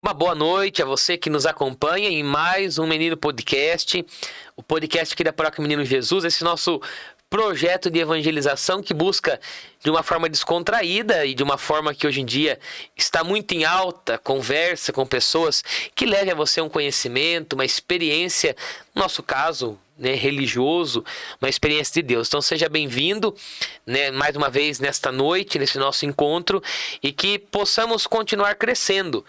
Uma boa noite a você que nos acompanha em mais um Menino Podcast, o podcast aqui da Paróquia Menino Jesus, esse nosso projeto de evangelização que busca de uma forma descontraída e de uma forma que hoje em dia está muito em alta, conversa com pessoas que levem a você um conhecimento, uma experiência, no nosso caso, religioso, uma experiência de Deus. Então seja bem-vindo, mais uma vez nesta noite, nesse nosso encontro, e que possamos continuar crescendo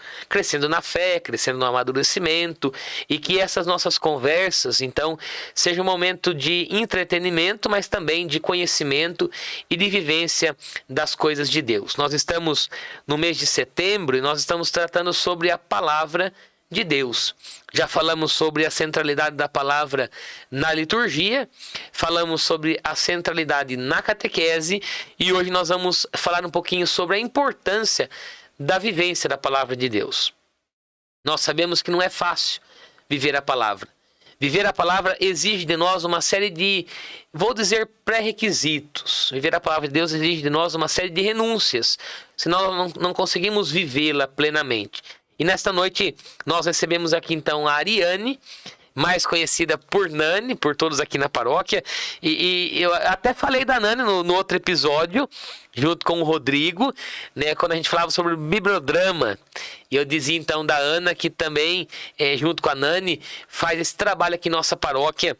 na fé, crescendo no amadurecimento, e que essas nossas conversas, então, seja um momento de entretenimento, mas também de conhecimento e de vivência das coisas de Deus. Nós estamos no mês de setembro e nós estamos tratando sobre a palavra de Deus. Já falamos sobre a centralidade da palavra na liturgia, falamos sobre a centralidade na catequese e hoje nós vamos falar um pouquinho sobre a importância da vivência da palavra de Deus. Nós sabemos que não é fácil viver a palavra. Viver a palavra exige de nós uma série de, vou dizer, pré-requisitos. Viver a palavra de Deus exige de nós uma série de renúncias, senão não conseguimos vivê-la plenamente. E nesta noite nós recebemos aqui então a Ariane, mais conhecida por Nani, por todos aqui na paróquia. E eu até falei da Nani no outro episódio, junto com o Rodrigo, quando a gente falava sobre o bibliodrama. E eu dizia então da Ana, que também, junto com a Nani, faz esse trabalho aqui em nossa paróquia,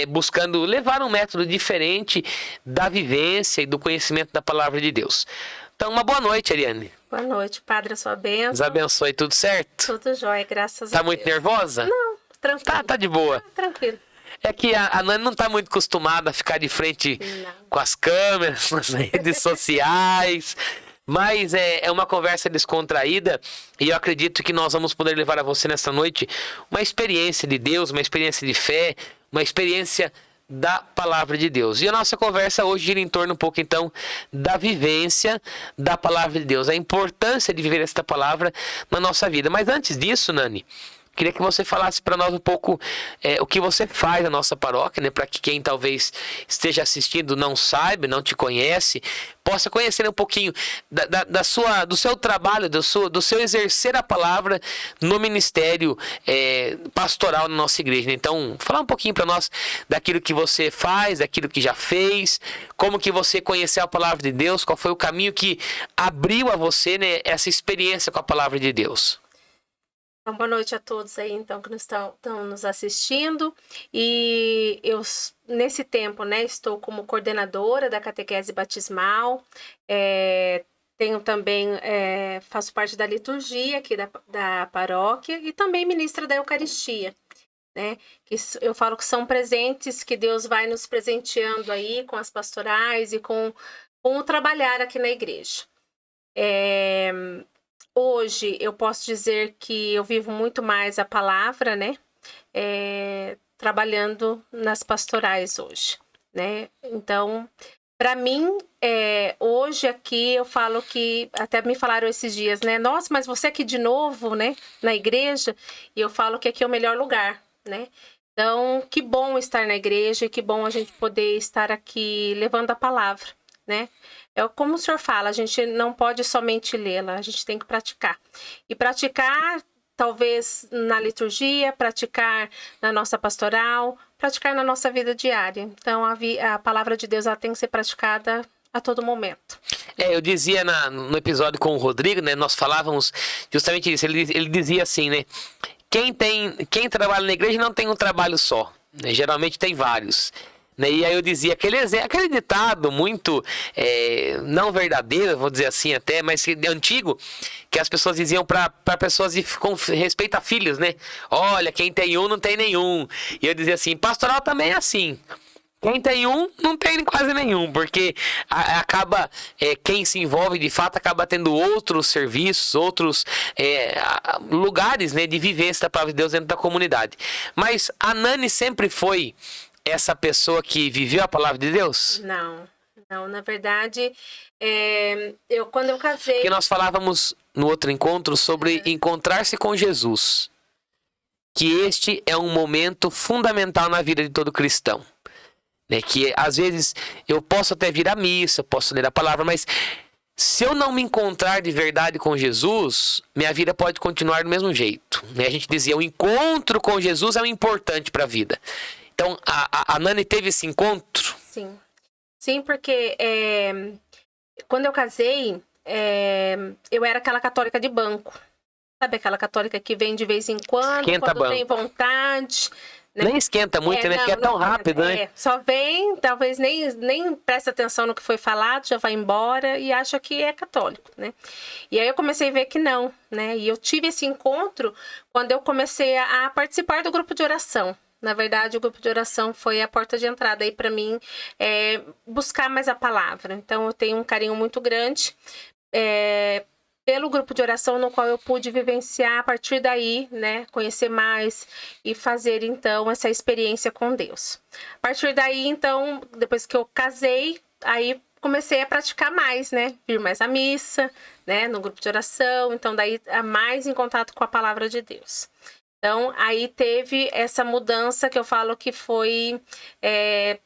buscando levar um método diferente da vivência e do conhecimento da palavra de Deus. Então, uma boa noite, Ariane. Boa noite, Padre, a sua bênção. Deus abençoe, tudo certo? Tudo jóia, graças a Deus. Tá muito nervosa? Não, tranquilo. Tá de boa. Tranquilo. É que a Nani não tá muito acostumada a ficar de frente com as câmeras, nas redes sociais, mas é uma conversa descontraída e eu acredito que nós vamos poder levar a você nesta noite uma experiência de Deus, uma experiência de fé, uma experiência da palavra de Deus. E a nossa conversa hoje gira em torno um pouco então da vivência da palavra de Deus, a importância de viver esta palavra na nossa vida. Mas antes disso, Nani, queria que você falasse para nós um pouco o que você faz na nossa paróquia, para que quem talvez esteja assistindo não saiba, não te conhece, possa conhecer um pouquinho do seu trabalho, do seu exercer a palavra no ministério pastoral na nossa igreja. Então, falar um pouquinho para nós daquilo que você faz, daquilo que já fez, como que você conheceu a palavra de Deus, qual foi o caminho que abriu a você essa experiência com a palavra de Deus. Então, boa noite a todos aí, então, que estão nos assistindo. E eu, nesse tempo, estou como coordenadora da catequese batismal. Tenho também, faço parte da liturgia aqui da paróquia e também ministra da Eucaristia. Que eu falo que são presentes que Deus vai nos presenteando aí com as pastorais e com o trabalhar aqui na igreja. Hoje eu posso dizer que eu vivo muito mais a palavra, trabalhando nas pastorais hoje, Então, para mim, hoje aqui eu falo que, até me falaram esses dias, Nossa, mas você aqui de novo, na igreja, e eu falo que aqui é o melhor lugar, Então, que bom estar na igreja e que bom a gente poder estar aqui levando a palavra, É como o senhor fala, a gente não pode somente lê-la, a gente tem que praticar. E praticar, talvez, na liturgia, praticar na nossa pastoral, praticar na nossa vida diária. Então, a palavra de Deus ela tem que ser praticada a todo momento. Eu dizia no episódio com o Rodrigo, nós falávamos justamente isso. Ele dizia assim, quem trabalha na igreja não tem um trabalho só, geralmente tem vários. E aí eu dizia, aquele ditado muito, não verdadeiro, vou dizer assim até, mas antigo, que as pessoas diziam para pessoas com respeito a filhos, Olha, quem tem um não tem nenhum. E eu dizia assim, pastoral também é assim. Quem tem um, não tem quase nenhum, porque acaba, quem se envolve de fato, acaba tendo outros serviços, outros lugares de vivência da palavra de Deus dentro da comunidade. Mas a Nani sempre foi essa pessoa que viveu a palavra de Deus? Não, na verdade, quando eu casei... Porque nós falávamos no outro encontro sobre encontrar-se com Jesus, que este é um momento fundamental na vida de todo cristão. Que às vezes eu posso até vir à missa, posso ler a palavra, mas se eu não me encontrar de verdade com Jesus, minha vida pode continuar do mesmo jeito. Né? A gente dizia, o encontro com Jesus é o importante para a vida. Então, a Nani teve esse encontro? Sim. Sim, porque quando eu casei, eu era aquela católica de banco. Sabe aquela católica que vem de vez em quando tem vontade... Né? Nem esquenta muito, né? Porque é tão rápido, né? Só vem, talvez nem presta atenção no que foi falado, já vai embora e acha que é católico, né? E aí eu comecei a ver que não, né? E eu tive esse encontro quando eu comecei a participar do grupo de oração. Na verdade, o grupo de oração foi a porta de entrada aí para mim buscar mais a palavra. Então, eu tenho um carinho muito grande pelo grupo de oração, no qual eu pude vivenciar a partir daí, né, conhecer mais e fazer, então, essa experiência com Deus. A partir daí, então, depois que eu casei, aí comecei a praticar mais, né, vir mais à missa, né, no grupo de oração, então, daí, mais em contato com a palavra de Deus. Então, aí teve essa mudança que eu falo que foi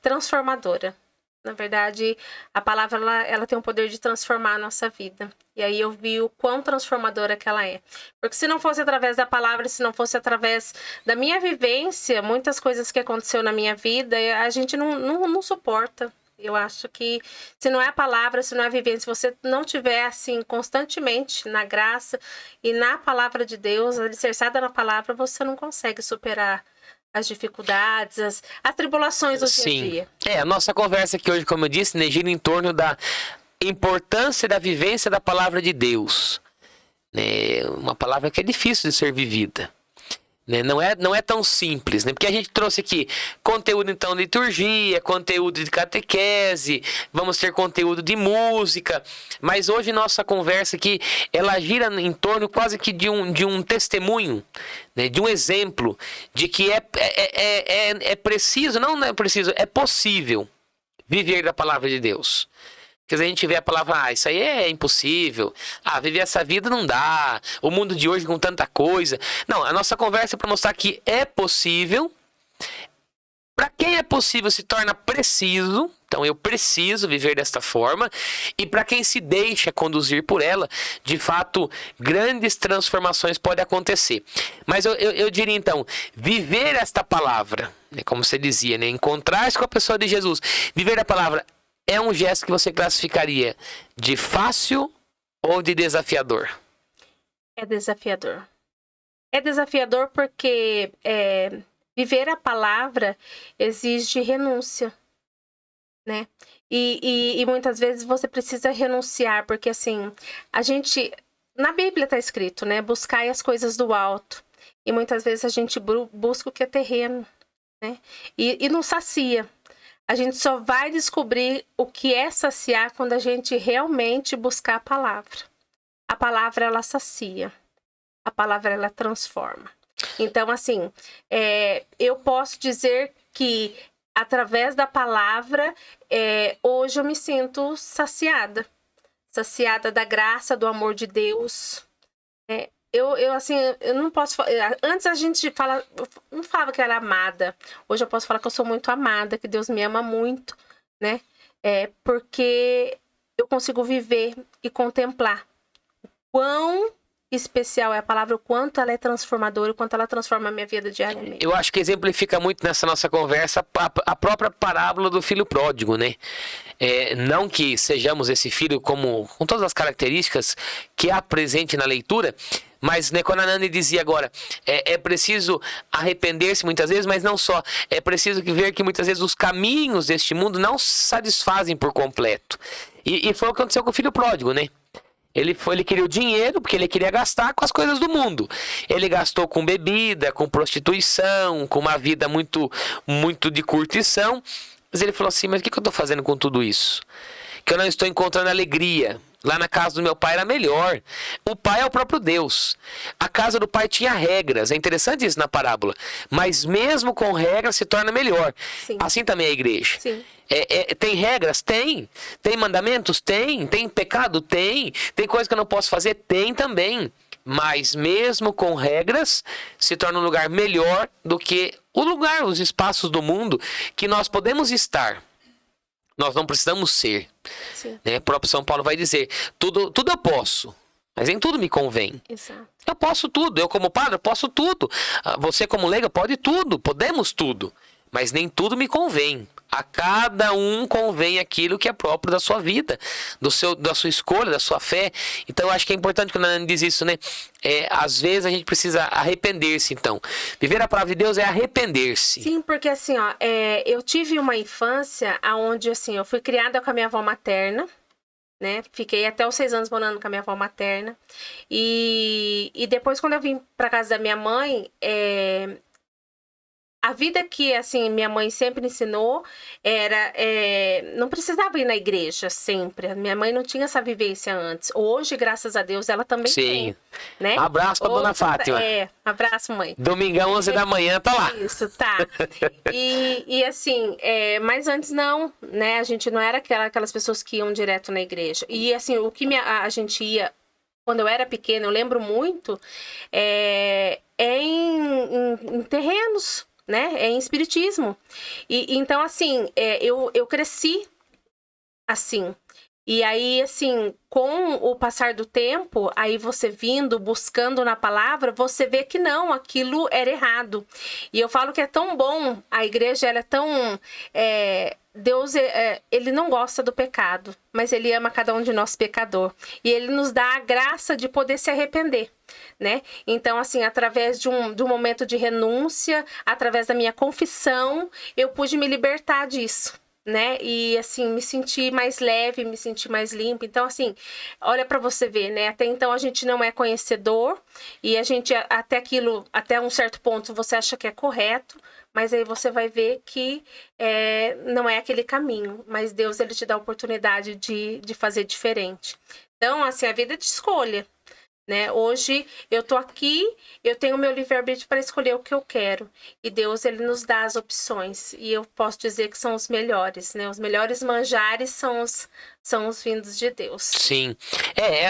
transformadora. Na verdade, a palavra ela tem o poder de transformar a nossa vida. E aí eu vi o quão transformadora que ela é. Porque se não fosse através da palavra, se não fosse através da minha vivência, muitas coisas que aconteceu na minha vida, a gente não suporta. Eu acho que se não é a palavra, se não é a vivência, se você não tiver assim constantemente na graça e na palavra de Deus, alicerçada na palavra, você não consegue superar as dificuldades, as tribulações do dia a dia. A nossa conversa aqui hoje, como eu disse, né, gira em torno da importância da vivência da palavra de Deus. Né? Uma palavra que é difícil de ser vivida. Né? Não é tão simples, né? Porque a gente trouxe aqui conteúdo então de liturgia, conteúdo de catequese, vamos ter conteúdo de música, mas hoje nossa conversa aqui, ela gira em torno quase que de um testemunho, né? De um exemplo, de que é preciso, não é preciso, é possível viver da palavra de Deus. Porque a gente vê a palavra, isso aí é impossível. Viver essa vida não dá. O mundo de hoje com tanta coisa. Não, a nossa conversa é para mostrar que é possível. Para quem é possível se torna preciso. Então eu preciso viver desta forma. E para quem se deixa conduzir por ela, de fato, grandes transformações podem acontecer. Mas eu diria então, viver esta palavra, né, como você dizia, né, encontrar-se com a pessoa de Jesus, viver a palavra, é um gesto que você classificaria de fácil ou de desafiador? É desafiador. É desafiador porque viver a palavra exige renúncia, né? E muitas vezes você precisa renunciar, porque assim, a gente... Na Bíblia está escrito, né? Buscai as coisas do alto. E muitas vezes a gente busca o que é terreno, né? E não sacia. A gente só vai descobrir o que é saciar quando a gente realmente buscar a palavra. A palavra, ela sacia. A palavra, ela transforma. Então, assim, eu posso dizer que, através da palavra, hoje eu me sinto saciada. Saciada da graça, do amor de Deus. Eu não posso... Antes a gente não falava que era amada. Hoje eu posso falar que eu sou muito amada, que Deus me ama muito, né? Porque eu consigo viver e contemplar o quão especial é a palavra, o quanto ela é transformadora, o quanto ela transforma a minha vida diariamente. Eu acho que exemplifica muito nessa nossa conversa a própria parábola do filho pródigo, né? Não que sejamos esse filho com todas as características que há presente na leitura, mas, né, quando a Nani dizia agora, é preciso arrepender-se muitas vezes, mas não só, é preciso ver que muitas vezes os caminhos deste mundo não satisfazem por completo. E foi o que aconteceu com o filho pródigo, né? Ele queria o dinheiro, porque ele queria gastar com as coisas do mundo. Ele gastou com bebida, com prostituição, com uma vida muito, muito de curtição. Mas ele falou assim, mas o que eu estou fazendo com tudo isso? Que eu não estou encontrando alegria. Lá na casa do meu pai era melhor. O pai é o próprio Deus. A casa do pai tinha regras. É interessante isso na parábola. Mas mesmo com regras se torna melhor. Sim. Assim também é a igreja. Sim. Tem regras? Tem. Tem mandamentos? Tem. Tem pecado? Tem. Tem coisa que eu não posso fazer? Tem também. Mas mesmo com regras, se torna um lugar melhor do que os espaços do mundo que nós podemos estar Nós não precisamos ser. Sim. Né? O próprio São Paulo vai dizer, tudo eu posso, mas nem tudo me convém. Exato. Eu posso tudo, eu como padre eu posso tudo. Você como leiga pode tudo, podemos tudo. Mas nem tudo me convém. A cada um convém aquilo que é próprio da sua vida, da sua escolha, da sua fé. Então eu acho que é importante quando a Nani diz isso, né? Às vezes a gente precisa arrepender-se, então. Viver a palavra de Deus é arrepender-se. Sim, porque assim, ó, eu tive uma infância onde, assim, eu fui criada com a minha avó materna, né? Fiquei até os 6 anos morando com a minha avó materna. E depois, quando eu vim para casa da minha mãe, a vida que, assim, minha mãe sempre ensinou era... não precisava ir na igreja sempre. Minha mãe não tinha essa vivência antes. Hoje, graças a Deus, ela também tem. Né? Abraço pra Dona Fátima. Abraço, mãe. Domingão, 11 da manhã, tá lá. Isso, tá. E assim, mas antes não, né? A gente não era aquelas pessoas que iam direto na igreja. E assim, o que a gente ia... Quando eu era pequena, eu lembro muito, em terrenos, né? Em espiritismo. Então, assim, eu cresci assim. E aí, assim, com o passar do tempo, aí você vindo, buscando na palavra, você vê que não, aquilo era errado. E eu falo que é tão bom, a igreja, ela é tão... Deus, ele não gosta do pecado, mas ele ama cada um de nós pecador. E ele nos dá a graça de poder se arrepender, né? Então, assim, através de um momento de renúncia, através da minha confissão, eu pude me libertar disso, né? E assim, me sentir mais leve, me sentir mais limpa. Então, assim, olha para você ver, né? Até então a gente não é conhecedor e a gente até um certo ponto você acha que é correto, mas aí você vai ver que não é aquele caminho. Mas Deus, ele te dá a oportunidade de fazer diferente. Então, assim, a vida é de escolha. Né? Hoje eu tô aqui, eu tenho o meu livre-arbítrio para escolher o que eu quero. E Deus, ele nos dá as opções. E eu posso dizer que são os melhores, né? Os melhores manjares são os vindos de Deus. Sim.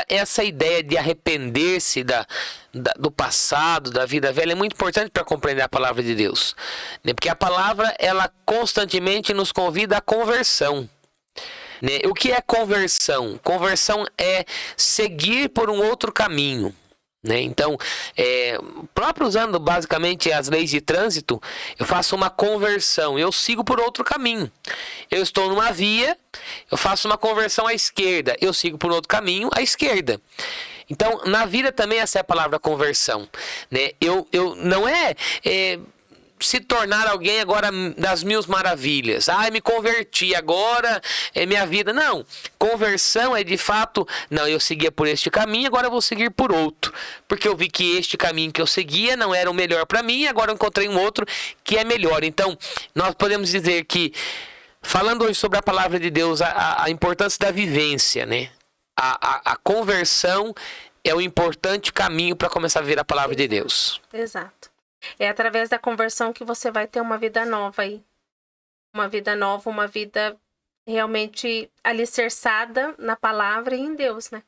Essa ideia de arrepender-se do passado, da vida velha, é muito importante para compreender a palavra de Deus. Né? Porque a palavra, ela constantemente nos convida à conversão. Né? O que é conversão? Conversão é seguir por um outro caminho. Né? Então, próprio usando basicamente as leis de trânsito, eu faço uma conversão, eu sigo por outro caminho. Eu estou numa via, eu faço uma conversão à esquerda, eu sigo por outro caminho à esquerda. Então, na vida também essa é a palavra conversão. Né? Eu não se tornar alguém agora das 1000 maravilhas. Me converti, agora é minha vida. Não, conversão é de fato, não, eu seguia por este caminho, agora eu vou seguir por outro. Porque eu vi que este caminho que eu seguia não era o melhor para mim, agora eu encontrei um outro que é melhor. Então, nós podemos dizer que, falando hoje sobre a palavra de Deus, a importância da vivência, né? A conversão é o importante caminho para começar a viver a palavra de Deus. Exato. É através da conversão que você vai ter uma vida nova aí. Uma vida nova, uma vida realmente alicerçada na palavra e em Deus, né?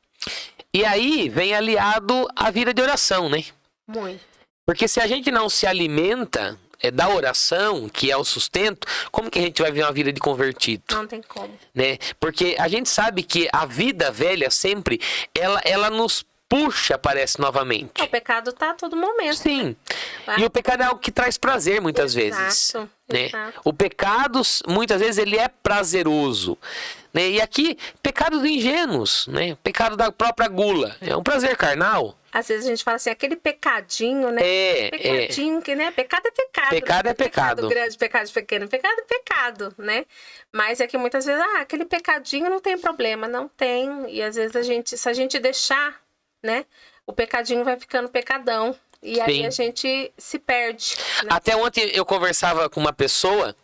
E aí vem aliado a vida de oração, né? Muito. Porque se a gente não se alimenta da oração, que é o sustento, como que a gente vai viver uma vida de convertido? Não tem como. Né? Porque a gente sabe que a vida velha sempre, ela nos puxa, aparece novamente. O pecado tá a todo momento. Sim. Né? E o pecado é algo que traz prazer muitas vezes. Né? Exato. O pecado, muitas vezes, ele é prazeroso. Né? E aqui, pecado dos ingênuos, né? Pecado da própria gula. É um prazer carnal. Às vezes a gente fala assim, aquele pecadinho, né? Pecadinho, que, né? Pecado é pecado. Pecado é pecado. Pecado grande, pecado pequeno. Pecado é pecado, né? Mas é que muitas vezes, aquele pecadinho não tem problema. Não tem. E às vezes se a gente deixar, né? O pecadinho vai ficando pecadão. E aí a gente se perde. Né? Até ontem eu conversava com uma pessoa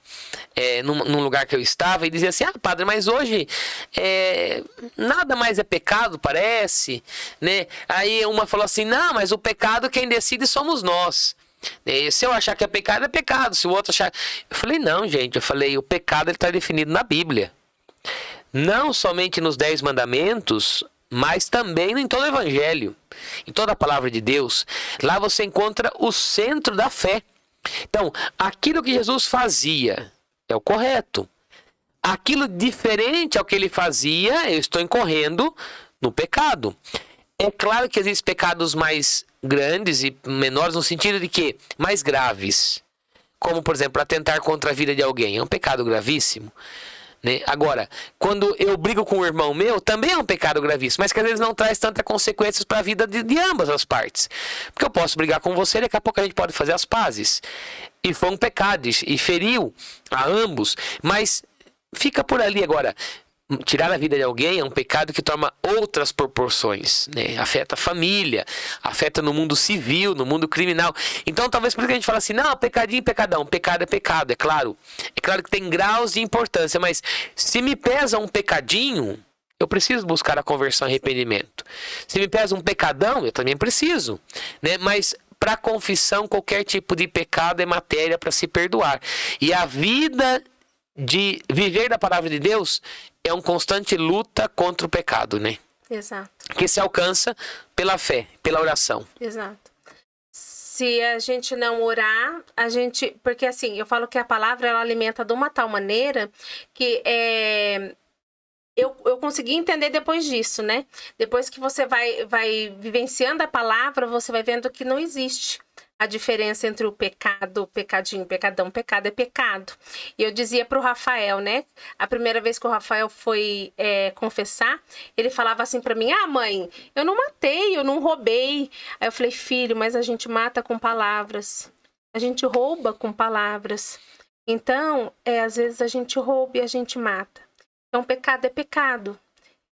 num lugar que eu estava e dizia assim, padre, mas hoje nada mais é pecado, parece, né? Aí uma falou assim, não, mas o pecado quem decide somos nós. Se eu achar que é pecado, se o outro achar... Eu falei, não, gente, o pecado está definido na Bíblia. Não somente nos 10 mandamentos, mas também em todo o Evangelho, em toda a palavra de Deus. Lá você encontra o centro da fé. Então, aquilo que Jesus fazia é o correto. aquilo diferente ao que ele fazia, eu estou incorrendo no pecado. É claro que existem pecados mais grandes e menores no sentido de que mais graves. Como, por exemplo, atentar contra a vida de alguém. É um pecado gravíssimo. Né? Agora, quando eu brigo com um irmão meu, também é um pecado gravíssimo, mas que às vezes não traz tantas consequências para a vida de ambas as partes. Porque eu posso brigar com você e daqui a pouco a gente pode fazer as pazes. E foi um pecado, e feriu a ambos, mas fica por ali agora. Tirar a vida de alguém é um pecado que toma outras proporções, né? Afeta a família, afeta no mundo civil, no mundo criminal. Então, talvez por isso que a gente fala assim, não, pecadinho, pecadão. Pecado é pecado, é claro. É claro que tem graus de importância, mas se me pesa um pecadinho, eu preciso buscar a conversão e arrependimento. Se me pesa um pecadão, eu também preciso, né? Mas para confissão, qualquer tipo de pecado é matéria para se perdoar. E a vida de viver da palavra de Deus é uma constante luta contra o pecado, né? Exato. Que se alcança pela fé, pela oração. Exato. Se a gente não orar, a gente... Porque assim, eu falo que a palavra, ela alimenta de uma tal maneira que eu consegui entender depois disso, né? Depois que você vai vivenciando a palavra, você vai vendo que não existe a diferença entre o pecado, pecadinho, pecadão. Pecado é pecado. E eu dizia para o Rafael, né? A primeira vez que o Rafael foi confessar, ele falava assim para mim, mãe, eu não matei, eu não roubei. Aí eu falei, filho, mas a gente mata com palavras. A gente rouba com palavras. Então, às vezes a gente rouba e a gente mata. Então, pecado é pecado,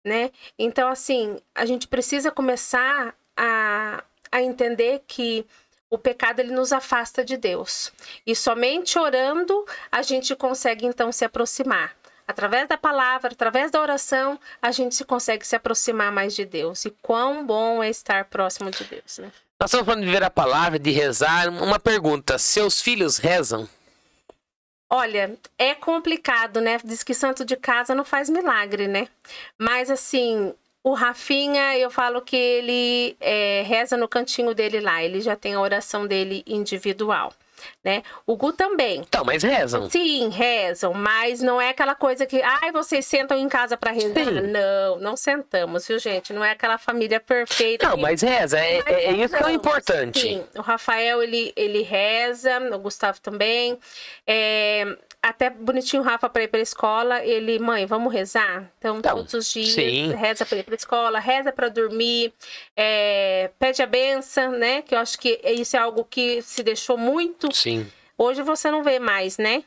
né? Então, assim, a gente precisa começar a entender que o pecado, ele nos afasta de Deus. E somente orando, a gente consegue, então, se aproximar. Através da palavra, através da oração, a gente consegue se aproximar mais de Deus. E quão bom é estar próximo de Deus, né? Nós estamos falando de viver a palavra, de rezar. Uma pergunta, seus filhos rezam? Olha, é complicado, né? Diz que santo de casa não faz milagre, né? Mas, assim, o Rafinha, eu falo que ele reza no cantinho dele lá. Ele já tem a oração dele individual, né? O Gu também. Então, mas rezam. Sim, rezam, mas não é aquela coisa que, vocês sentam em casa para rezar. Sim. Não sentamos, viu, gente? Não é aquela família perfeita. Não, mas reza, é isso que é o importante. Sim, o Rafael, ele reza, o Gustavo também. Até bonitinho o Rafa para ir para a escola, mãe, vamos rezar? Então, todos os dias, sim, reza para ir para a escola, reza para dormir, pede a benção, né? Que eu acho que isso é algo que se deixou muito. Sim. Hoje você não vê mais, né?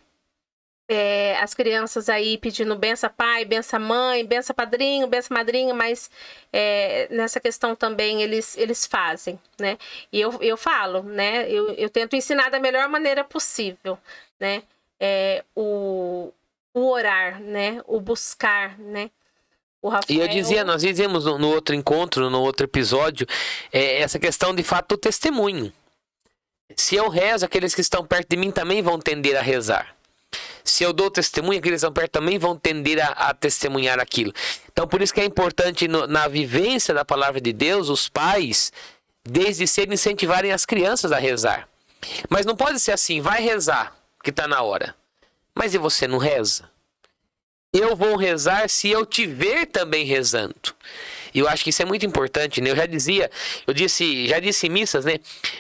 As crianças aí pedindo benção pai, benção mãe, benção padrinho, benção madrinha, mas nessa questão também eles fazem, né? E eu falo, né? Eu tento ensinar da melhor maneira possível, né? O orar, né? O buscar, né? O Rafael... E eu dizia, nós dizemos no outro encontro, no outro episódio, essa questão de fato do testemunho. Se eu rezo, aqueles que estão perto de mim também vão tender a rezar. Se eu dou testemunho, aqueles que estão perto também vão tender a testemunhar aquilo. Então, por isso que é importante na vivência da palavra de Deus, os pais, desde cedo, incentivarem as crianças a rezar. Mas não pode ser assim, vai rezar, que está na hora. Mas e você não reza? Eu vou rezar se eu te ver também rezando. E eu acho que isso é muito importante, né? Já disse em missas, né?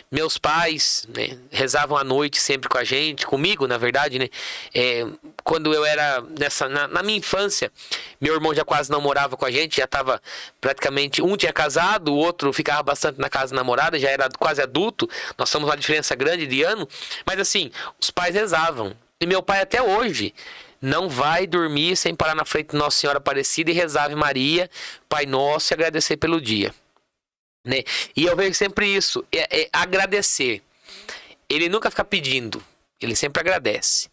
Meus pais, né, rezavam à noite sempre com a gente, comigo, na verdade, né? Quando eu era na minha infância, meu irmão já quase não morava com a gente, já estava praticamente, um tinha casado, o outro ficava bastante na casa da namorada, já era quase adulto, nós somos uma diferença grande de ano, mas assim, os pais rezavam. E meu pai até hoje não vai dormir sem parar na frente de Nossa Senhora Aparecida e rezar Ave Maria, Pai Nosso, e agradecer pelo dia, né? E eu vejo sempre isso, agradecer. Ele nunca fica pedindo, ele sempre agradece.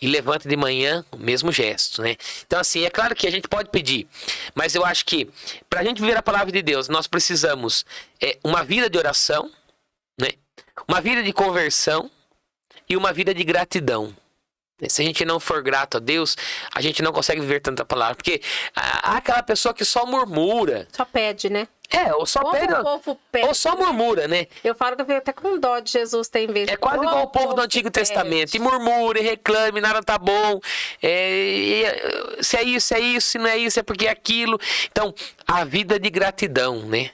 E levanta de manhã o mesmo gesto, né? Então, assim, é claro que a gente pode pedir, mas eu acho que para a gente viver a palavra de Deus, nós precisamos uma vida de oração, né? Uma vida de conversão e uma vida de gratidão. Se a gente não for grato a Deus, a gente não consegue viver tanta palavra. Porque há aquela pessoa que só murmura. Só pede, né? Ou só Como pede, o povo pede, ou só murmura, né? Eu falo que eu venho até com dó de Jesus, tem vezes. É quase igual o povo do Antigo Testamento. E murmura, e reclama, e nada tá bom. Se é isso, se não é isso, é porque é aquilo. Então, a vida de gratidão, né?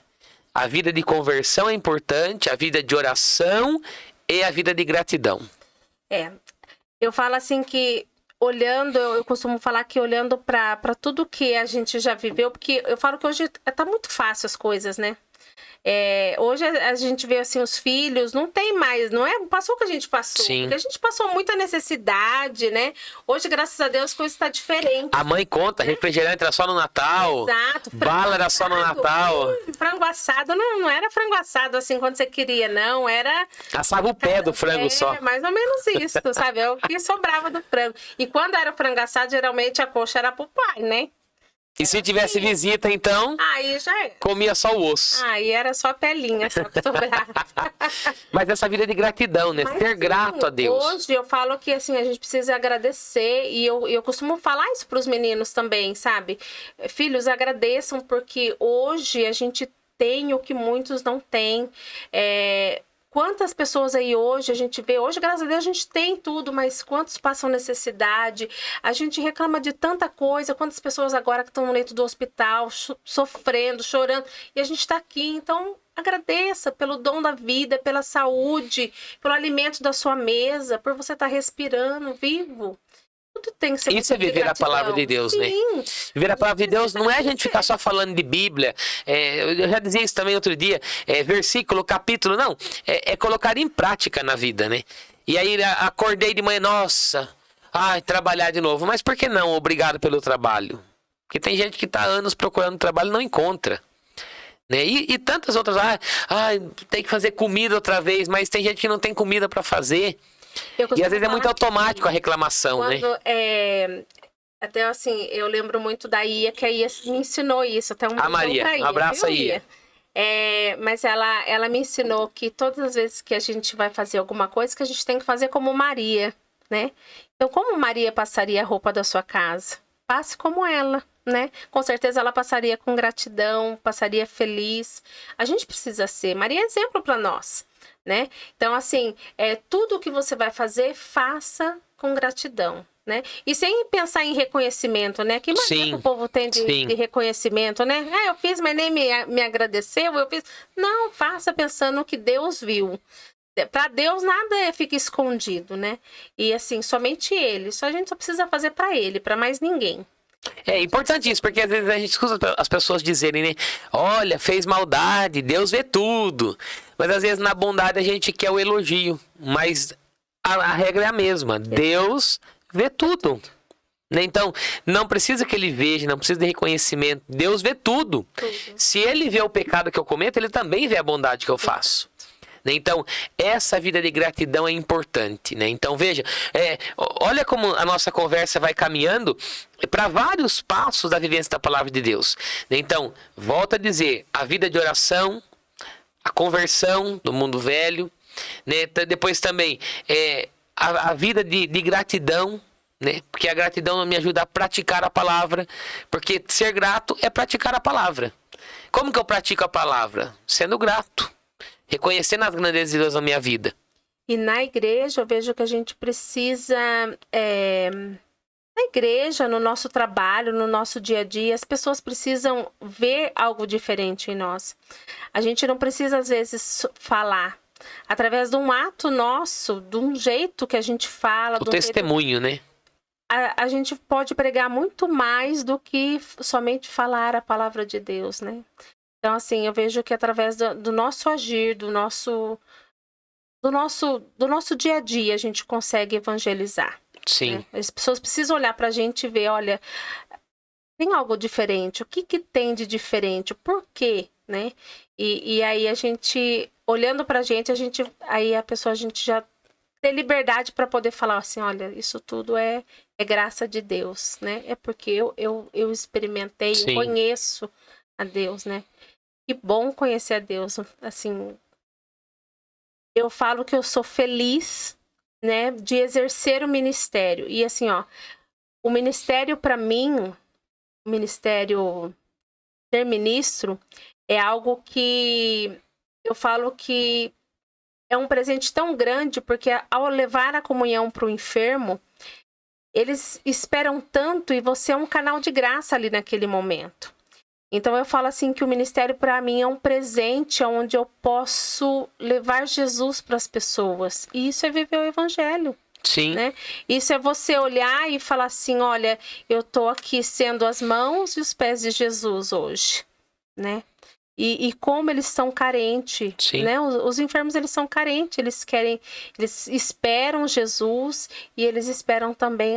A vida de conversão é importante, a vida de oração e a vida de gratidão. Eu falo assim que, olhando, eu costumo falar que olhando para tudo que a gente já viveu, porque eu falo que hoje tá muito fácil as coisas, né? Hoje a gente vê assim, os filhos, não tem mais, não é? Passou o que a gente passou. Sim. Porque a gente passou muita necessidade, né? Hoje, graças a Deus, a coisa está diferente. A mãe conta, refrigerante era só no Natal. Exato. Bala era só no Natal. Frango assado não era frango assado assim quando você queria, não. Era. Assava o pé do frango só. Mais ou menos isso, sabe? É o que sobrava do frango. E quando era frango assado, geralmente a coxa era pro pai, né? E se tivesse visita, então, Aí já era. comia só o osso. Aí era só pelinha, só que sobrava. Mas essa vida de gratidão, né? Mas, Ser assim, grato a Deus. Hoje eu falo que assim, a gente precisa agradecer, e eu costumo falar isso para os meninos também, sabe? Filhos, agradeçam, porque hoje a gente tem o que muitos não têm. Quantas pessoas aí hoje a gente vê, hoje graças a Deus a gente tem tudo, mas quantos passam necessidade? A gente reclama de tanta coisa, quantas pessoas agora que estão no leito do hospital, sofrendo, chorando, e a gente está aqui, então agradeça pelo dom da vida, pela saúde, pelo alimento da sua mesa, por você estar respirando, vivo. Tudo tem que ser. Isso é viver a palavra de Deus, Sim. né? Viver a palavra de Deus não é a gente ficar só falando de Bíblia. Eu já dizia isso também outro dia. Versículo, capítulo, não. É colocar em prática na vida, né? E aí acordei de manhã, nossa, trabalhar de novo. Mas por que não? Obrigado pelo trabalho. Porque tem gente que está há anos procurando trabalho e não encontra. Né? E tantas outras, tem que fazer comida outra vez, mas tem gente que não tem comida para fazer. E às vezes é muito automático a reclamação, quando, né? Até assim, eu lembro muito da Ia, que a Ia me ensinou isso. Até a Maria, um abraço aí. Mas ela me ensinou que todas as vezes que a gente vai fazer alguma coisa, que a gente tem que fazer como Maria, né? Então, como Maria passaria a roupa da sua casa? Passe como ela, né? Com certeza ela passaria com gratidão, passaria feliz. A gente precisa ser. Maria é exemplo para nós, né? Então, assim, tudo que você vai fazer, faça com gratidão, né? E sem pensar em reconhecimento, né? Que mais o povo tem de reconhecimento, né? Eu fiz, mas nem me agradeceu, eu fiz. Não, faça pensando que Deus viu. Para Deus nada fica escondido, né? E assim, somente Ele. A gente só precisa fazer para Ele, para mais ninguém. É importante isso, porque às vezes a gente escuta as pessoas dizerem, né? Olha, fez maldade, Deus vê tudo. Mas às vezes na bondade a gente quer o elogio. Mas a regra é a mesma. Deus vê tudo. Né? Então, não precisa que ele veja, não precisa de reconhecimento. Deus vê tudo. Se ele vê o pecado que eu cometo, ele também vê a bondade que eu faço. Então, essa vida de gratidão é importante, né? Então, veja, olha como a nossa conversa vai caminhando para vários passos da vivência da palavra de Deus. Então, volto a dizer, a vida de oração, a conversão do mundo velho, né? Depois também a vida de gratidão, né? Porque a gratidão me ajuda a praticar a palavra, porque ser grato é praticar a palavra. Como que eu pratico a palavra? Sendo grato. Reconhecendo as grandezas de Deus na minha vida. E na igreja, eu vejo que a gente precisa... na igreja, no nosso trabalho, no nosso dia a dia, as pessoas precisam ver algo diferente em nós. A gente não precisa, às vezes, falar. Através de um ato nosso, de um jeito que a gente fala... O testemunho, né? A gente pode pregar muito mais do que somente falar a palavra de Deus, né? Então, assim, eu vejo que através do nosso agir, do nosso dia a dia, a gente consegue evangelizar. Sim. Né? As pessoas precisam olhar pra gente e ver, olha, tem algo diferente. O que tem de diferente? Por quê? Né? E aí a gente, olhando pra gente, a gente já tem liberdade para poder falar assim, olha, isso tudo é graça de Deus, né? É porque eu experimentei, eu conheço a Deus, né? Que bom conhecer a Deus, assim, eu falo que eu sou feliz, né, de exercer o ministério. E assim, ó, o ministério para mim, o ministério ser ministro é algo que eu falo que é um presente tão grande, porque ao levar a comunhão para o enfermo, eles esperam tanto e você é um canal de graça ali naquele momento. Então eu falo assim que o ministério para mim é um presente onde eu posso levar Jesus para as pessoas. E isso é viver o evangelho. Sim. Né? Isso é você olhar e falar assim, olha, eu tô aqui sendo as mãos e os pés de Jesus hoje, né? E como eles são carentes, Sim. né? Os enfermos, eles são carentes, eles esperam Jesus e eles esperam também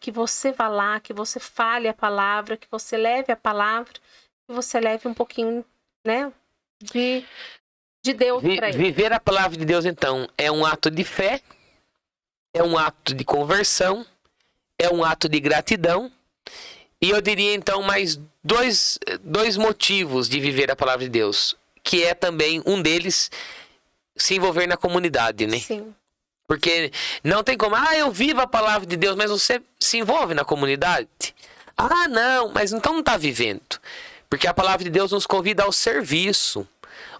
que você vá lá, que você fale a palavra, que você leve a palavra, que você leve um pouquinho, né, de Deus para eles. Viver a palavra de Deus, então, é um ato de fé, é um ato de conversão, é um ato de gratidão. E eu diria, então, mais dois motivos de viver a palavra de Deus. Que é também, um deles, se envolver na comunidade, né? Sim. Porque não tem como, eu vivo a palavra de Deus, mas você se envolve na comunidade? Não, mas então não está vivendo. Porque a palavra de Deus nos convida ao serviço.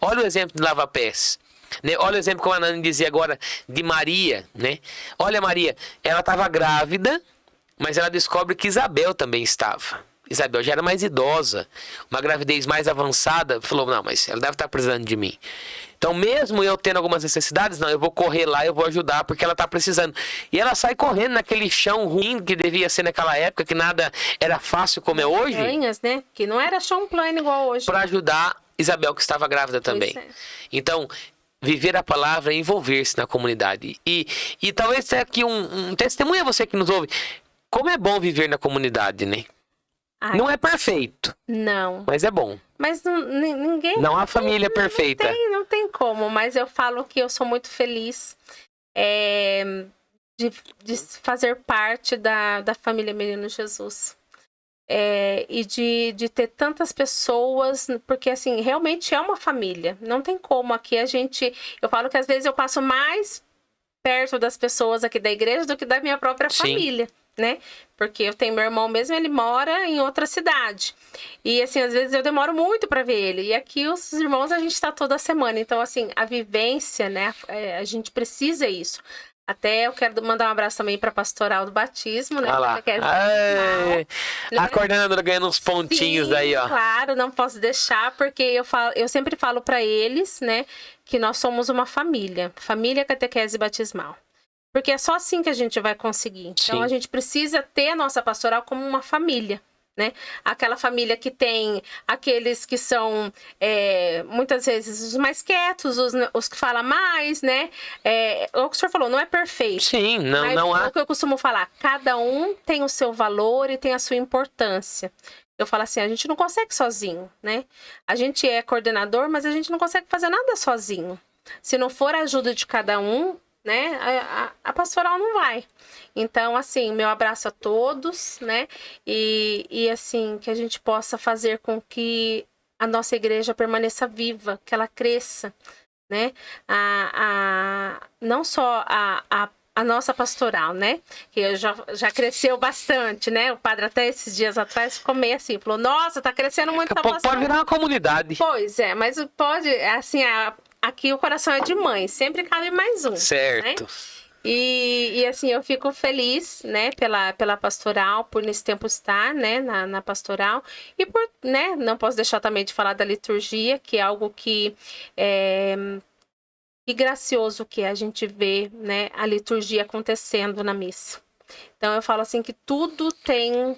Olha o exemplo de lava-pés. Né? Olha o exemplo, como a Nani dizia agora, de Maria, né? Olha, Maria, ela estava grávida, mas ela descobre que Isabel também estava. Isabel já era mais idosa, uma gravidez mais avançada. Falou, não, mas ela deve estar precisando de mim. Então, mesmo eu tendo algumas necessidades, não, eu vou correr lá, eu vou ajudar, porque ela está precisando. E ela sai correndo naquele chão ruim que devia ser naquela época, que nada era fácil como é hoje. Montanhas, né? Que não era chão plano igual hoje. Para ajudar Isabel, que estava grávida também. Então, viver a palavra é envolver-se na comunidade. E talvez tenha aqui um testemunho a você que nos ouve. Como é bom viver na comunidade, né? Não é perfeito. Não. Mas é bom. Mas ninguém... Não há família perfeita. Não tem como. Mas eu falo que eu sou muito feliz de fazer parte da família Menino Jesus. E de ter tantas pessoas, porque assim, realmente é uma família. Não tem como aqui eu falo que às vezes eu passo mais perto das pessoas aqui da igreja do que da minha própria família, né? Porque eu tenho meu irmão mesmo, ele mora em outra cidade. E assim, às vezes eu demoro muito para ver ele. E aqui os irmãos a gente tá toda semana. Então assim, a vivência, né? A gente precisa isso. Até eu quero mandar um abraço também para a Pastoral do Batismo, né? Lá. A coordenadora ganhando uns pontinhos. Sim, aí, ó. Claro, não posso deixar, porque eu sempre falo para eles, né, que nós somos uma família catequese batismal. Porque é só assim que a gente vai conseguir. Então a gente precisa ter a nossa pastoral como uma família. Né? Aquela família que tem aqueles que são muitas vezes os mais quietos, os que falam mais, né? O que o senhor falou, não é perfeito. Sim, não há. O que eu costumo falar, cada um tem o seu valor e tem a sua importância. Eu falo assim, a gente não consegue sozinho, né? A gente é coordenador, mas a gente não consegue fazer nada sozinho. Se não for a ajuda de cada um, né? A pastoral não vai. Então, assim, meu abraço a todos, né? E assim, que a gente possa fazer com que a nossa igreja permaneça viva, que ela cresça, né? Não só a nossa pastoral, né? Que já cresceu bastante, né? O padre até esses dias atrás ficou meio assim, falou, nossa, tá crescendo muito a pastoral. Pode virar uma comunidade. Pois é, mas pode, assim, aqui o coração é de mãe, sempre cabe mais um. Certo. Né? E assim, eu fico feliz, né, pela pastoral, por nesse tempo estar, né, na pastoral. E por, né, não posso deixar também de falar da liturgia, que é algo que e gracioso que é a gente vê, né, a liturgia acontecendo na missa. Então eu falo assim que tudo tem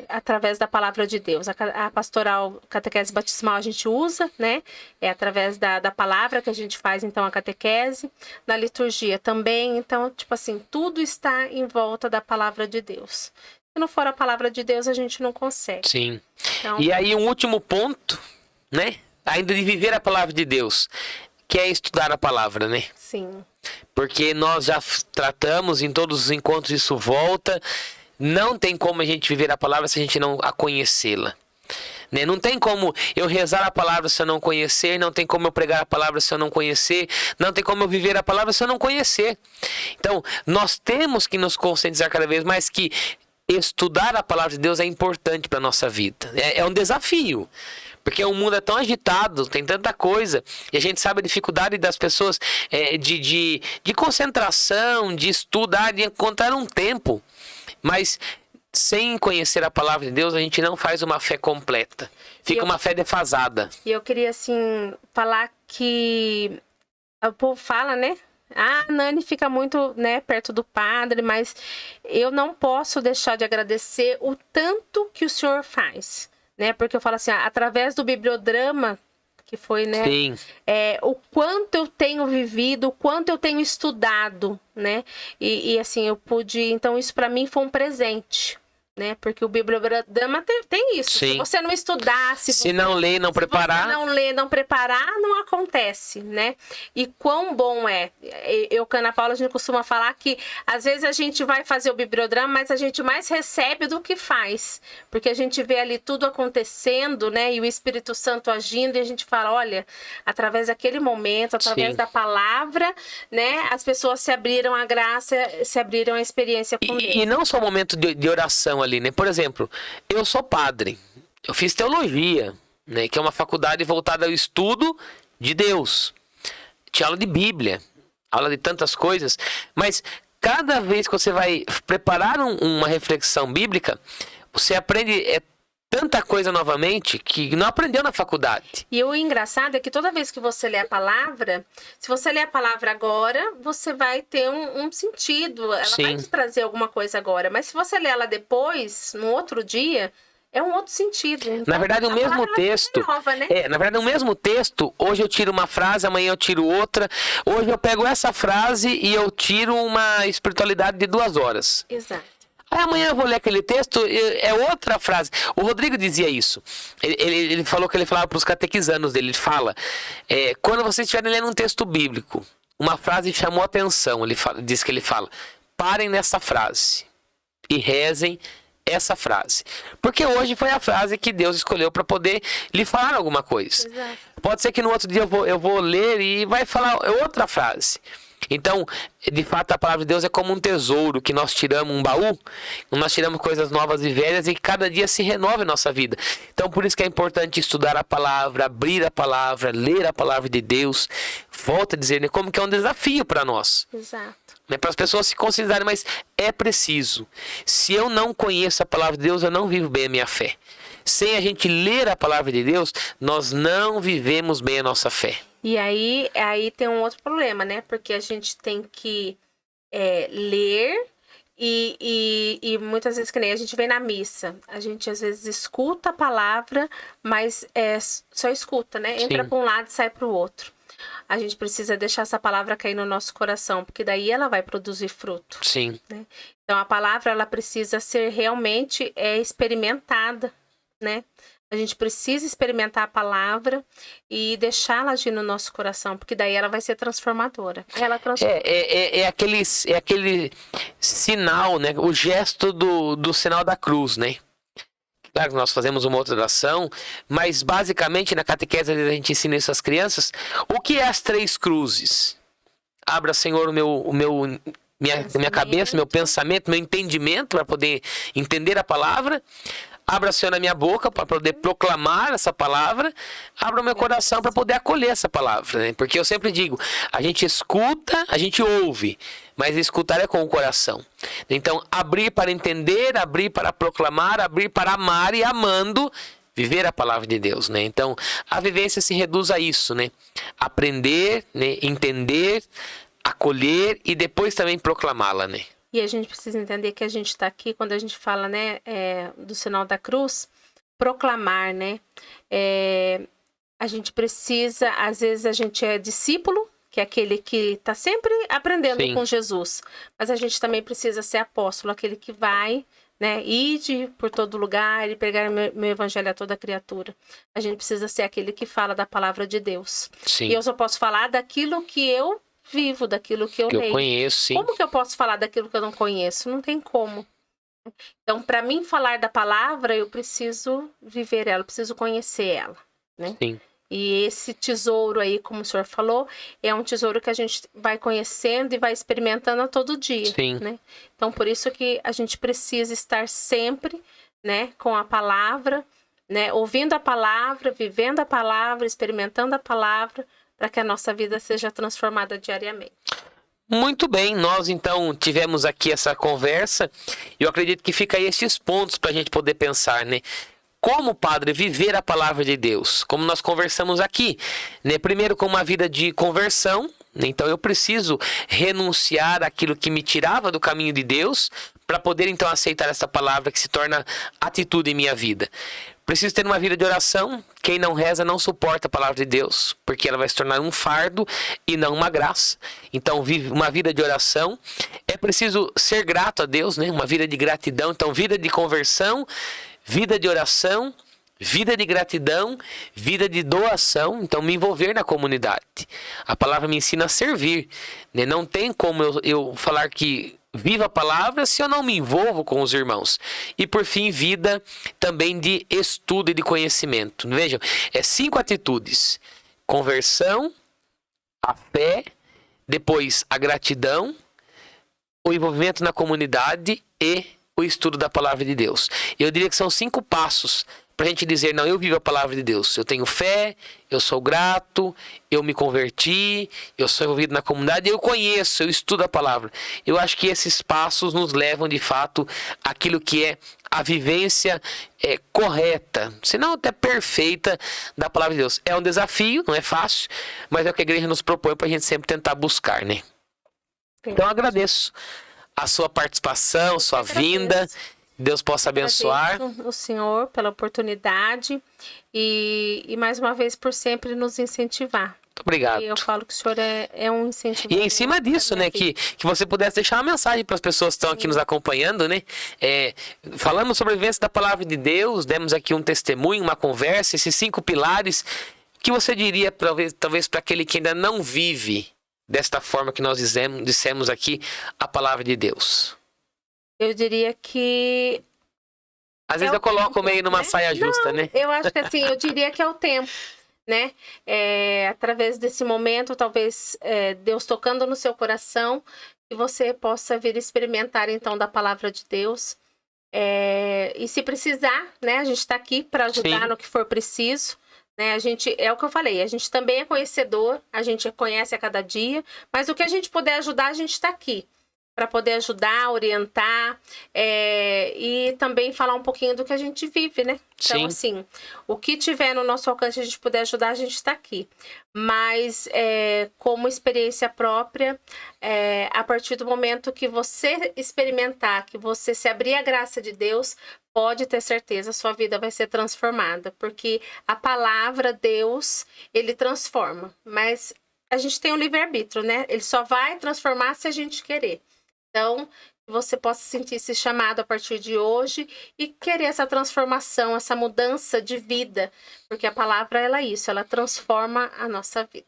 através da palavra de Deus. A pastoral catequese batismal a gente usa, né? É através da palavra que a gente faz, então, a catequese. Na liturgia também. Então, tipo assim, tudo está em volta da palavra de Deus. Se não for a palavra de Deus, a gente não consegue. Sim. Então, e aí, um último ponto, né? Ainda de viver a palavra de Deus, que é estudar a palavra, né? Sim. Porque nós já tratamos, em todos os encontros isso volta. Não tem como a gente viver a palavra se a gente não a conhecê-la. né? Não tem como eu rezar a palavra se eu não conhecer, não tem como eu pregar a palavra se eu não conhecer, não tem como eu viver a palavra se eu não conhecer. Então, nós temos que nos conscientizar cada vez mais que estudar a palavra de Deus é importante para a nossa vida. É um desafio. Porque o mundo é tão agitado, tem tanta coisa, e a gente sabe a dificuldade das pessoas de concentração, de estudar, de encontrar um tempo. Mas sem conhecer a palavra de Deus, a gente não faz uma fé completa. Fica uma fé defasada. E eu queria, assim, falar que o povo fala, né? Ah, a Nani fica muito, né, perto do padre, mas eu não posso deixar de agradecer o tanto que o senhor faz. Né? Porque eu falo assim, através do bibliodrama, que foi, né? Sim. O quanto eu tenho vivido, o quanto eu tenho estudado, né? E assim, eu pude... Então, isso para mim foi um presente, né? Porque o bibliodrama tem isso. Sim. Se você não estudar... Se não ler, não preparar... Se você não ler, não preparar, não acontece, né? E quão bom é. Eu, com a Ana Paula, a gente costuma falar que às vezes a gente vai fazer o bibliodrama, mas a gente mais recebe do que faz. Porque a gente vê ali tudo acontecendo, né? E o Espírito Santo agindo, e a gente fala, olha, através daquele momento, através Sim. da palavra, né? As pessoas se abriram à graça, se abriram à experiência com Deus. E não só o momento de oração ali, né? Por exemplo, eu sou padre, eu fiz teologia, né? Que é uma faculdade voltada ao estudo de Deus. Tinha aula de Bíblia, aula de tantas coisas, mas cada vez que você vai preparar uma reflexão bíblica, você aprende tanta coisa novamente que não aprendeu na faculdade. E o engraçado é que toda vez que você lê a palavra, se você lê a palavra agora, você vai ter um sentido. Ela vai te trazer alguma coisa agora. Mas se você lê ela depois, no outro dia, é um outro sentido. Então, na verdade, o mesmo texto. Renova, né? Na verdade, o mesmo texto, hoje eu tiro uma frase, amanhã eu tiro outra. Hoje eu pego essa frase e eu tiro uma espiritualidade de 2 horas. Exato. Aí amanhã eu vou ler aquele texto, é outra frase. O Rodrigo dizia isso. Ele falou que ele falava para os catequizandos dele. Ele fala, quando vocês estiverem lendo um texto bíblico, uma frase chamou a atenção. Diz que ele fala, parem nessa frase e rezem essa frase. Porque hoje foi a frase que Deus escolheu para poder lhe falar alguma coisa. Exato. Pode ser que no outro dia eu vou ler e vai falar outra frase. Então, de fato, a palavra de Deus é como um tesouro que nós tiramos, um baú, nós tiramos coisas novas e velhas e que cada dia se renova em nossa vida. Então, por isso que é importante estudar a palavra, abrir a palavra, ler a palavra de Deus. Volto a dizer, né, como que é um desafio para nós. Exato. Né, para as pessoas se considerarem, mas é preciso. Se eu não conheço a palavra de Deus, eu não vivo bem a minha fé. Sem a gente ler a palavra de Deus, nós não vivemos bem a nossa fé. E aí tem um outro problema, né? Porque a gente tem que ler e muitas vezes, que nem a gente vem na missa, a gente às vezes escuta a palavra, mas só escuta, né? Entra para um lado e sai para o outro. A gente precisa deixar essa palavra cair no nosso coração, porque daí ela vai produzir fruto. Sim. Né? Então a palavra ela precisa ser realmente experimentada, né? A gente precisa experimentar a palavra e deixá-la agir no nosso coração, porque daí ela vai ser transformadora. Ela transforma. É aquele sinal, né? O gesto do sinal da cruz, né? Claro que nós fazemos uma outra oração, mas basicamente na catequese a gente ensina isso às crianças. O que é as 3 cruzes? Abra, Senhor, minha cabeça, meu pensamento, meu entendimento para poder entender a palavra. Abra, Senhor, a minha boca para poder proclamar essa palavra. Abra o meu coração para poder acolher essa palavra. Né? Porque eu sempre digo, a gente escuta, a gente ouve, mas escutar é com o coração. Então, abrir para entender, abrir para proclamar, abrir para amar e amando, viver a palavra de Deus. Né? Então, a vivência se reduz a isso. Né? Aprender, né? Entender, acolher e depois também proclamá-la. Né? E a gente precisa entender que a gente está aqui, quando a gente fala, né, do sinal da cruz, proclamar, né? A gente precisa, às vezes a gente é discípulo, que é aquele que está sempre aprendendo Sim. com Jesus. Mas a gente também precisa ser apóstolo, aquele que vai, né, ir por todo lugar e pregar meu evangelho a toda criatura. A gente precisa ser aquele que fala da palavra de Deus. Sim. E eu só posso falar daquilo que eu vivo, daquilo que eu leio. conheço, sim. Como que eu posso falar daquilo que eu não conheço? Não tem como. Então, para mim falar da palavra, eu preciso viver ela, eu preciso conhecer ela, né? Sim. E esse tesouro aí, como o senhor falou, é um tesouro que a gente vai conhecendo e vai experimentando a todo dia, Sim. né? Então, por isso que a gente precisa estar sempre, né, com a palavra, né, ouvindo a palavra, vivendo a palavra, experimentando a palavra, para que a nossa vida seja transformada diariamente. Muito bem, nós então tivemos aqui essa conversa e eu acredito que fica aí esses pontos para a gente poder pensar, né? Como, padre, viver a palavra de Deus, como nós conversamos aqui, né? Primeiro com uma vida de conversão, né? Então eu preciso renunciar àquilo que me tirava do caminho de Deus para poder então aceitar essa palavra que se torna atitude em minha vida. Preciso ter uma vida de oração. Quem não reza não suporta a palavra de Deus, porque ela vai se tornar um fardo e não uma graça. Então, vive uma vida de oração. É preciso ser grato a Deus, né? Uma vida de gratidão. Então, vida de conversão, vida de oração, vida de gratidão, vida de doação. Então, me envolver na comunidade. A palavra me ensina a servir, né? Não tem como eu falar que viva a palavra se eu não me envolvo com os irmãos. E por fim, vida também de estudo e de conhecimento. Vejam, 5 atitudes: conversão, a fé, depois a gratidão, o envolvimento na comunidade e o estudo da palavra de Deus. Eu diria que são 5 passos para a gente dizer, não, eu vivo a palavra de Deus. Eu tenho fé, eu sou grato, eu me converti, eu sou envolvido na comunidade, eu conheço, eu estudo a palavra. Eu acho que esses passos nos levam, de fato, àquilo que é a vivência correta, se não até perfeita, da palavra de Deus. É um desafio, não é fácil, mas é o que a igreja nos propõe para a gente sempre tentar buscar, né? Então, eu agradeço a sua participação, sua vinda. Deus possa abençoar. Agradeço o Senhor pela oportunidade e mais uma vez por sempre nos incentivar. Muito obrigado. E eu falo que o Senhor é um incentivo. E em cima disso, né, que você pudesse deixar uma mensagem para as pessoas que estão aqui nos acompanhando, né? Falamos sobre a vivência da palavra de Deus, demos aqui um testemunho, uma conversa, esses 5 pilares. O que você diria, talvez para aquele que ainda não vive desta forma que nós dissemos aqui, a palavra de Deus? Eu diria que... Às vezes eu coloco meio numa saia justa, né? Eu acho que assim, eu diria que é o tempo, né? Através desse momento, talvez Deus tocando no seu coração, que você possa vir experimentar então da palavra de Deus. E se precisar, né? A gente está aqui para ajudar Sim. no que for preciso. Né? É o que eu falei, a gente também é conhecedor, a gente conhece a cada dia, mas o que a gente puder ajudar, a gente está aqui. Para poder ajudar, orientar e também falar um pouquinho do que a gente vive, né? Então, Sim. assim, o que tiver no nosso alcance, a gente puder ajudar, a gente está aqui. Mas, como experiência própria, a partir do momento que você experimentar, que você se abrir à graça de Deus, pode ter certeza, sua vida vai ser transformada. Porque a palavra, Deus, ele transforma. Mas a gente tem um livre-arbítrio, né? Ele só vai transformar se a gente querer. Então, que você possa sentir esse chamado a partir de hoje e querer essa transformação, essa mudança de vida. Porque a palavra, ela é isso, ela transforma a nossa vida.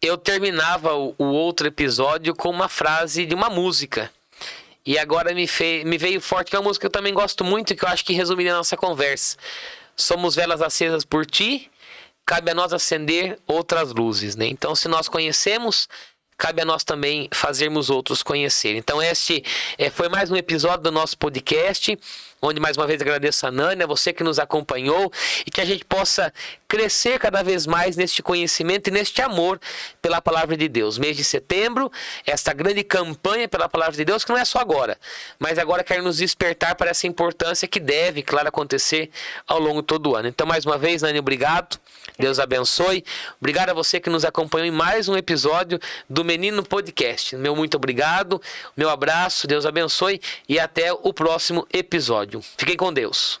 Eu terminava o outro episódio com uma frase de uma música. E agora me veio forte, que é uma música que eu também gosto muito e que eu acho que resumiria a nossa conversa. Somos velas acesas por ti, cabe a nós acender outras luzes, né? Então, se nós conhecemos, cabe a nós também fazermos outros conhecer. Então, este foi mais um episódio do nosso podcast, onde mais uma vez agradeço a Nani, a você que nos acompanhou, e que a gente possa crescer cada vez mais neste conhecimento e neste amor pela palavra de Deus. Mês de setembro, esta grande campanha pela palavra de Deus, que não é só agora, mas agora quer nos despertar para essa importância que deve, claro, acontecer ao longo de todo o ano. Então, mais uma vez, Nani, obrigado. Deus abençoe. Obrigado a você que nos acompanhou em mais um episódio do Menino Podcast. Meu muito obrigado, meu abraço, Deus abençoe e até o próximo episódio. Fiquem com Deus.